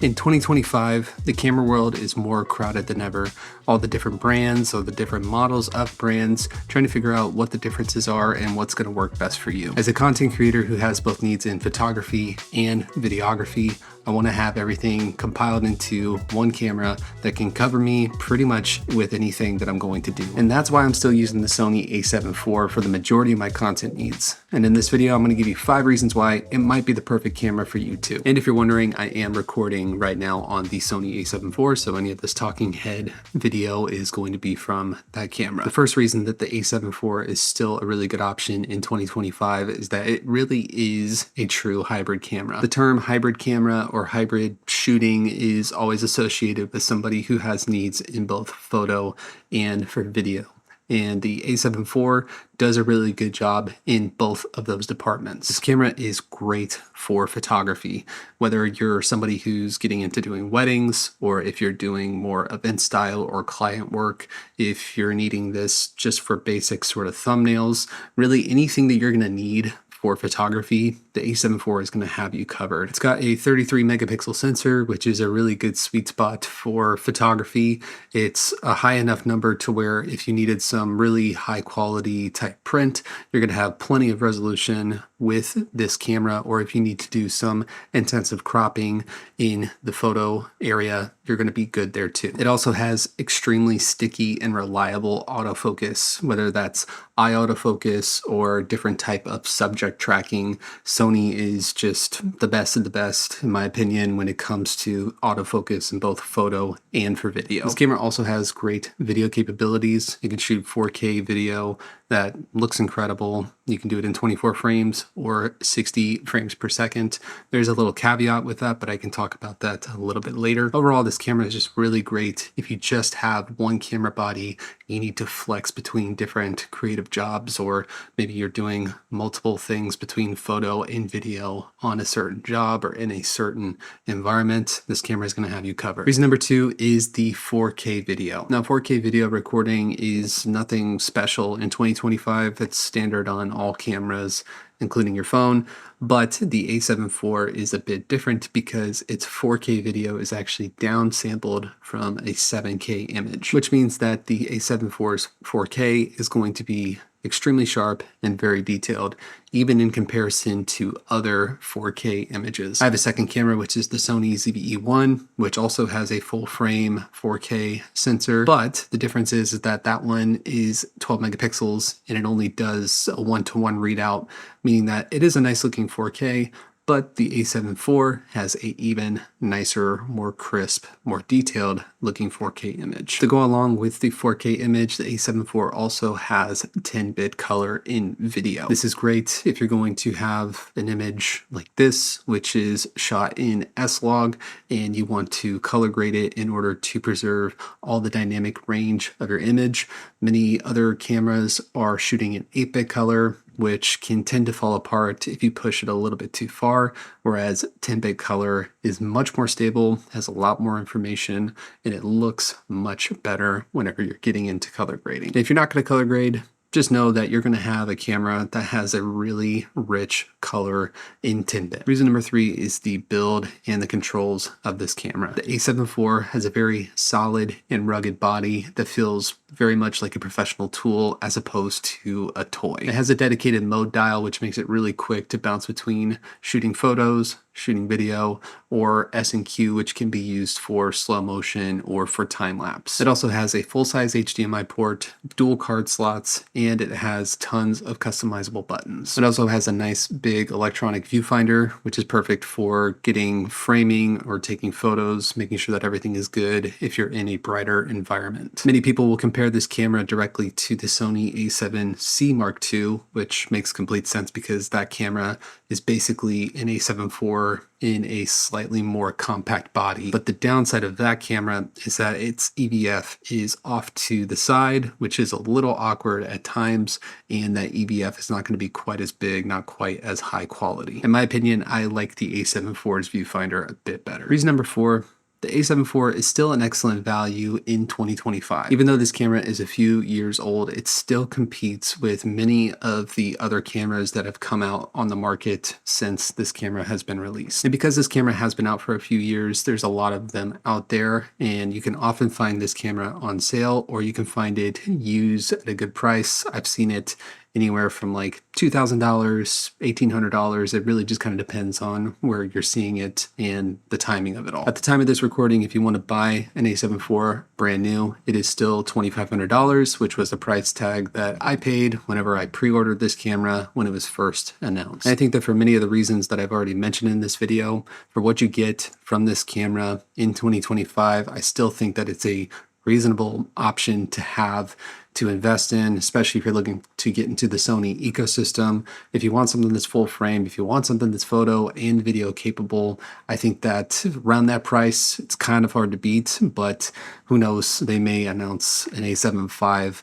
In 2025, the camera world is more crowded than ever. All the different brands or the different models of brands, trying to figure out what the differences are and what's going to work best for you. As a content creator who has both needs in photography and videography, I want to have everything compiled into one camera that can cover me pretty much with anything that I'm going to do. And that's why I'm still using the Sony A7IV for the majority of my content needs. And in this video, I'm going to give you 5 reasons why it might be the perfect camera for you too. And if you're wondering, I am recording right now on the Sony A7IV, so any of this talking head video is going to be from that camera. The first reason that the A7IV is still a really good option in 2025 is that it really is a true hybrid camera. The term hybrid camera or hybrid shooting is always associated with somebody who has needs in both photo and for video. And the A7IV does a really good job in both of those departments. This camera is great for photography, whether you're somebody who's getting into doing weddings, or if you're doing more event style or client work, if you're needing this just for basic sort of thumbnails, really anything that you're gonna need for photography, the A7IV is going to have you covered. It's got a 33 megapixel sensor, which is a really good sweet spot for photography. It's a high enough number to where if you needed some really high quality type print, you're going to have plenty of resolution with this camera, or if you need to do some intensive cropping in the photo area, you're going to be good there too. It also has extremely sticky and reliable autofocus, whether that's eye autofocus or different type of subject tracking. Sony is just the best of the best, in my opinion, when it comes to autofocus in both photo and for video. This camera also has great video capabilities. You can shoot 4K video that looks incredible. You can do it in 24 frames or 60 frames per second. There's a little caveat with that, but I can talk about that a little bit later. Overall, this camera is just really great if you just have one camera body, you need to flex between different creative jobs, or maybe you're doing multiple things between photo and video on a certain job or in a certain environment. This camera is going to have you covered. Reason number 2 is the 4K video. Now, 4K video recording is nothing special in 2025. It's standard on all cameras, including your phone, but the A7IV is a bit different because its 4K video is actually downsampled from a 7K image, which means that the A7IV's 4K is going to be extremely sharp and very detailed, even in comparison to other 4K images. I have a second camera, which is the Sony ZV-E1, which also has a full frame 4K sensor, but the difference is that that one is 12 megapixels and it only does a 1:1 readout, meaning that it is a nice looking 4K, but the A7IV has a even nicer, more crisp, more detailed looking 4K image. To go along with the 4K image, the A7IV also has 10-bit color in video. This is great if you're going to have an image like this, which is shot in S-Log, and you want to color grade it in order to preserve all the dynamic range of your image. Many other cameras are shooting in 8-bit color, which can tend to fall apart if you push it a little bit too far, whereas 10-bit color is much more stable, has a lot more information, and it looks much better whenever you're getting into color grading. If you're not going to color grade, just know that you're going to have a camera that has a really rich color in 10-bit. Reason number 3 is the build and the controls of this camera. The A7IV has a very solid and rugged body that feels very much like a professional tool as opposed to a toy. It has a dedicated mode dial, which makes it really quick to bounce between shooting photos, shooting video, or S&Q, which can be used for slow motion or for time lapse. It also has a full-size HDMI port, dual card slots, and it has tons of customizable buttons. It also has a nice big electronic viewfinder, which is perfect for getting framing or taking photos, making sure that everything is good if you're in a brighter environment. Many people will compare this camera directly to the Sony A7C Mark II, which makes complete sense because that camera is basically an A7IV in a slightly more compact body. But the downside of that camera is that its EVF is off to the side, which is a little awkward at times, and that EVF is not going to be quite as big, not quite as high quality. In my opinion, I like the A7IV's viewfinder a bit better. Reason number 4 the A7 IV is still an excellent value in 2025. Even though this camera is a few years old, it still competes with many of the other cameras that have come out on the market since this camera has been released. And because this camera has been out for a few years, there's a lot of them out there, and you can often find this camera on sale, or you can find it used at a good price. I've seen it anywhere from like $2,000, $1,800. It really just kind of depends on where you're seeing it and the timing of it all. At the time of this recording, if you want to buy an A7 IV brand new, it is still $2,500, which was the price tag that I paid whenever I pre-ordered this camera when it was first announced. And I think that for many of the reasons that I've already mentioned in this video, for what you get from this camera in 2025, I still think that it's a reasonable option to have, to invest in, especially if you're looking to get into the Sony ecosystem. If you want something that's full frame, if you want something that's photo and video capable, I think that around that price, it's kind of hard to beat, but who knows, they may announce an A7V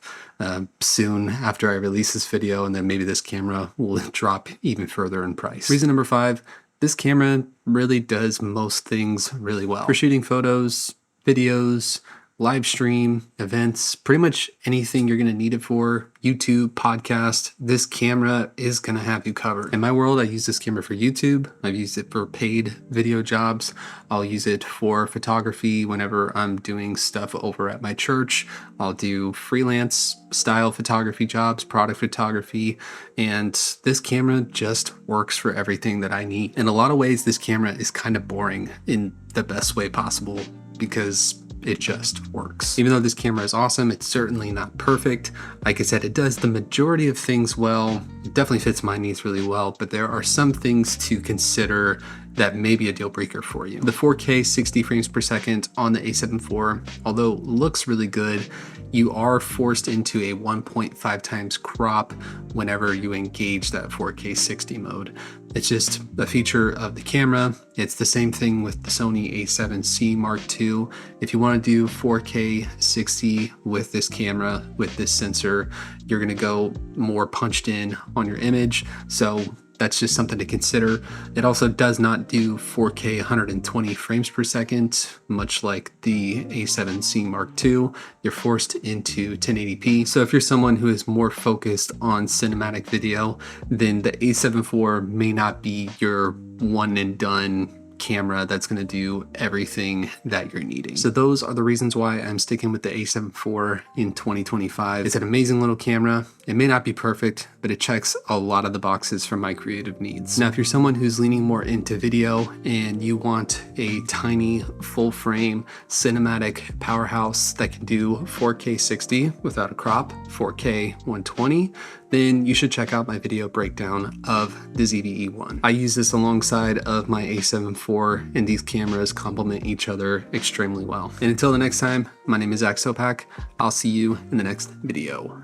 soon after I release this video, and then maybe this camera will drop even further in price. Reason number 5, this camera really does most things really well. For shooting photos, videos, live stream, events, pretty much anything you're going to need it for, YouTube, podcast, this camera is going to have you covered. In my world, I use this camera for YouTube. I've used it for paid video jobs. I'll use it for photography whenever I'm doing stuff over at my church. I'll do freelance style photography jobs, product photography, and this camera just works for everything that I need. In a lot of ways, this camera is kind of boring in the best way possible because it just works. Even though this camera is awesome, it's certainly not perfect. Like I said, it does the majority of things well. It definitely fits my needs really well, but there are some things to consider that may be a deal breaker for you. The 4K 60 frames per second on the A7 IV, although looks really good, you are forced into a 1.5 times crop whenever you engage that 4K 60 mode. It's just a feature of the camera. It's the same thing with the Sony A7C Mark II. If you want to do 4K 60 with this camera, with this sensor, you're going to go more punched in on your image. So that's just something to consider. It also does not do 4K 120 frames per second, much like the A7C Mark II. You're forced into 1080p. So if you're someone who is more focused on cinematic video, then the A7 IV may not be your one and done camera that's going to do everything that you're needing. So those are the reasons why I'm sticking with the A7 IV in 2025. It's an amazing little camera. It may not be perfect, but it checks a lot of the boxes for my creative needs. Now, if you're someone who's leaning more into video and you want a tiny full frame cinematic powerhouse that can do 4K 60 without a crop, 4K 120, then you should check out my video breakdown of the ZV-E1. I use this alongside of my A7 IV, and these cameras complement each other extremely well. And until the next time, my name is Zach Sopak. I'll see you in the next video.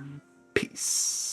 Peace.